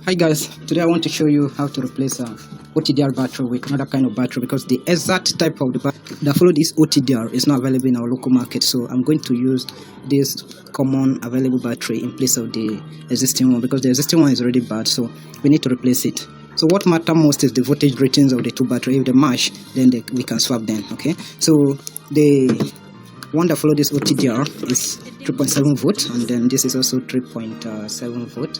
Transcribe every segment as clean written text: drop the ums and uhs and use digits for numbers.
Hi guys, today I want to show you how to replace a OTDR battery with another kind of battery, because the exact type of the battery that follow this OTDR is not available in our local market. So I'm going to use this common available battery in place of the existing one, because the existing one is already bad, so we need to replace it. So what matters most is the voltage ratings of the two batteries. If they match, then we can swap them. Okay, so the one that follow this OTDR is 3.7 volt, and then this is also 3.7 volt.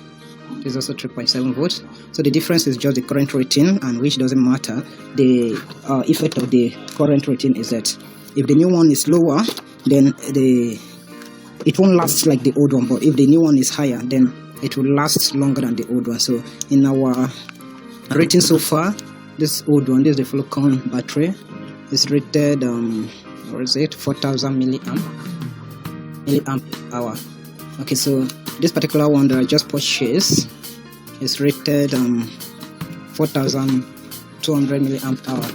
This is also 3.7 volts. So the difference is just the current rating, and which doesn't matter. The effect of the current rating is that if the new one is lower, then it won't last like the old one. But if the new one is higher, then it will last longer than the old one. So in our rating so far, this old one, this is the Flocon battery, is rated 4,000 milliamp hour. Okay, so this particular one that I just purchased is rated 4,200 milliamp hour,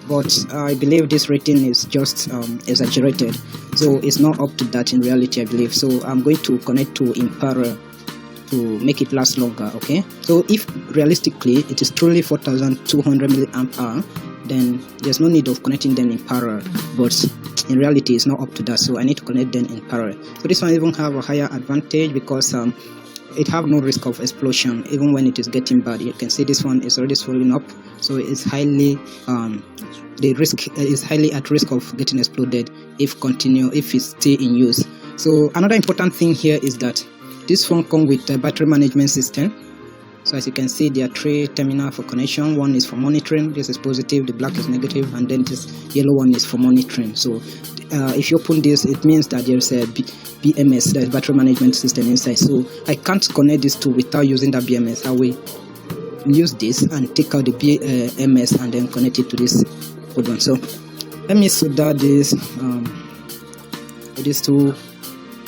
but I believe this rating is just exaggerated, so it's not up to that in reality, I believe. So I'm going to connect to in parallel to make it last longer. Okay, so if realistically it is truly 4,200 milliamp hour, then there's no need of connecting them in parallel, but in reality it's not up to that, so I need to connect them in parallel. So this one even have a higher advantage because it have no risk of explosion. Even when it is getting bad, you can see this one is already swelling up, so it's highly the risk is highly at risk of getting exploded if it's still in use. So another important thing here is that this phone comes with a battery management system. So as you can see, there are 3 terminals for connection. One is for monitoring, this is positive, the black is negative, and then this yellow one is for monitoring. So if you open this, it means that there's a BMS, there's battery management system inside. So I can't connect these two without using that BMS. I will use this and take out the BMS and then connect it to this old one. So let me solder this these two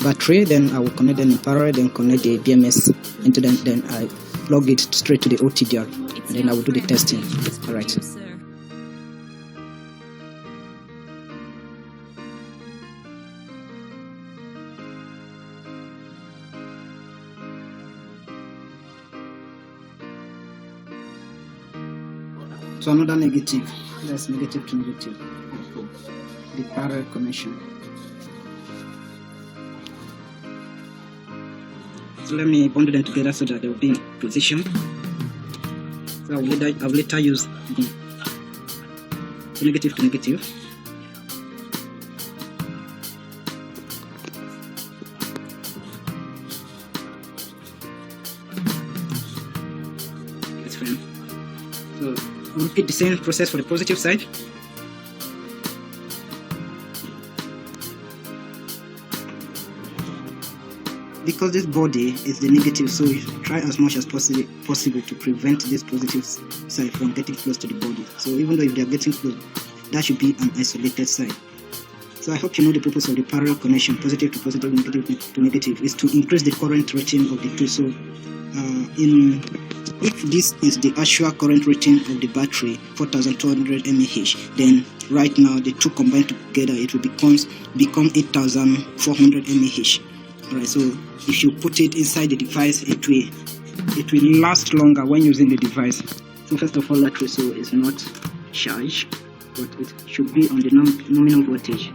battery, then I will connect them in parallel, then connect the BMS into them, then I plug it straight to the OTDR, and then I will do the testing. Alright. So another negative, that's negative to negative, the parallel connection. So let me bundle them together so that they will be in position. So I will later use the negative to negative. That's fine. So we'll repeat the same process for the positive side. Because this body is the negative, so you try as much as possible to prevent this positive side from getting close to the body. So even though if they are getting close, that should be an isolated side. So I hope you know the purpose of the parallel connection, positive to positive, negative to negative, is to increase the current rating of the two. So if this is the actual current rating of the battery, 4,200 mAh, then right now the two combined together, it will become 8,400 mAh. Alright, so if you put it inside the device, it will last longer when using the device. So first of all, that so is not charged, but it should be on the nominal voltage.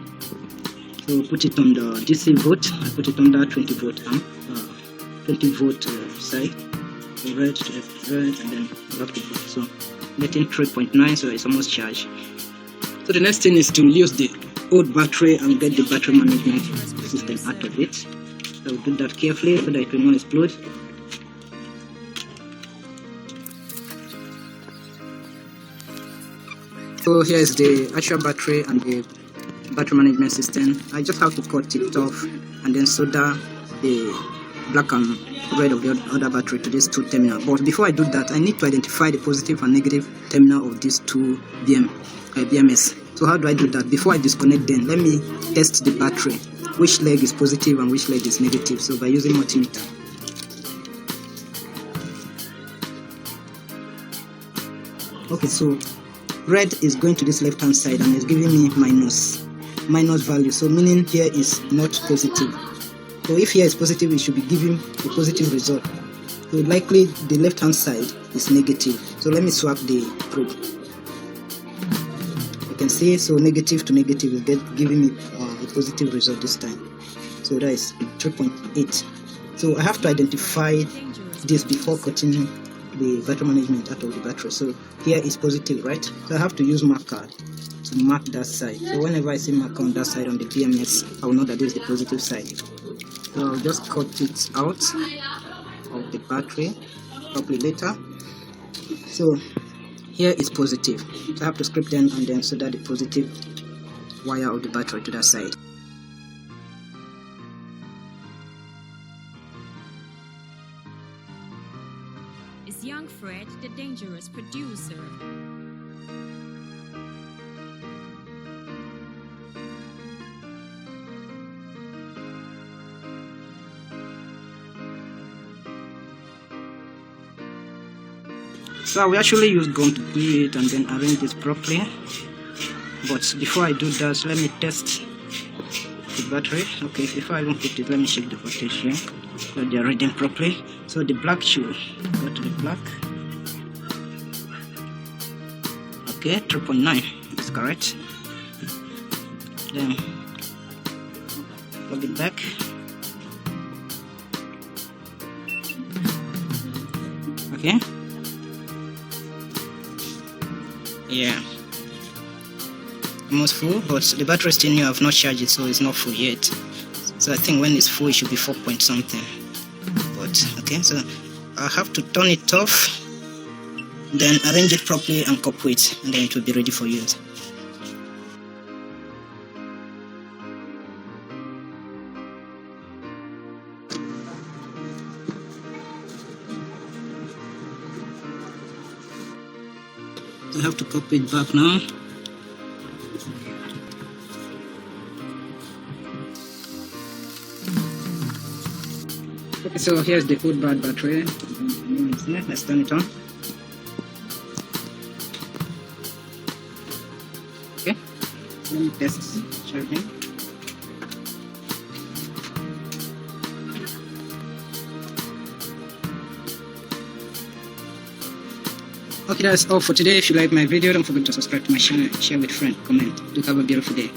So put it on the DC volt. I put it on the 20 volt amp, 20 volt side, so red to the red, and then black to black. So getting 3.9, so it's almost charged. So the next thing is to use the old battery and get the battery management system out of it. I will do that carefully so that it will not explode. So here is the actual battery and the battery management system. I just have to cut it off and then solder the black and red of the other battery to these two terminals. But before I do that, I need to identify the positive and negative terminal of these two BMS. So how do I do that? Before I disconnect them, let me test the battery, which leg is positive and which leg is negative. So by using multimeter. Okay, so red is going to this left hand side and is giving me minus value, so meaning here is not positive. So if here is positive, it should be giving a positive result. So likely the left hand side is negative. So let me swap the probe. You can see, so negative to negative is giving me a positive result this time. So that is 3.8. So I have to identify this before cutting the battery management out of the battery. So here is positive, right? So I have to use marker to mark that side. So whenever I see marker on that side on the BMS, I will know that this is the positive side. So I'll just cut it out of the battery probably later. So here is positive. So I have to script them and then solder the positive wire of the battery to that side. Is young Fred the dangerous producer? So we actually use gum to glue it and then arrange this properly. But before I do that, let me test the battery. Okay, before I even put it, let me check the voltage here, that they are reading properly. So the black should go to the black. Okay, 3.9 is correct. Then plug it back. Okay. Yeah, almost full, but the battery is still new. I've not charged it, so it's not full yet. So I think when it's full, it should be 4 point something. But okay, so I have to turn it off, then arrange it properly and couple it, and then it will be ready for use. I have to copy it back now. Okay, so here's the good bad battery. Let's turn it on. Okay, let me test charging. Okay, that's all for today. If you like my video, don't forget to subscribe to my channel, share with friends, comment. Do have a beautiful day.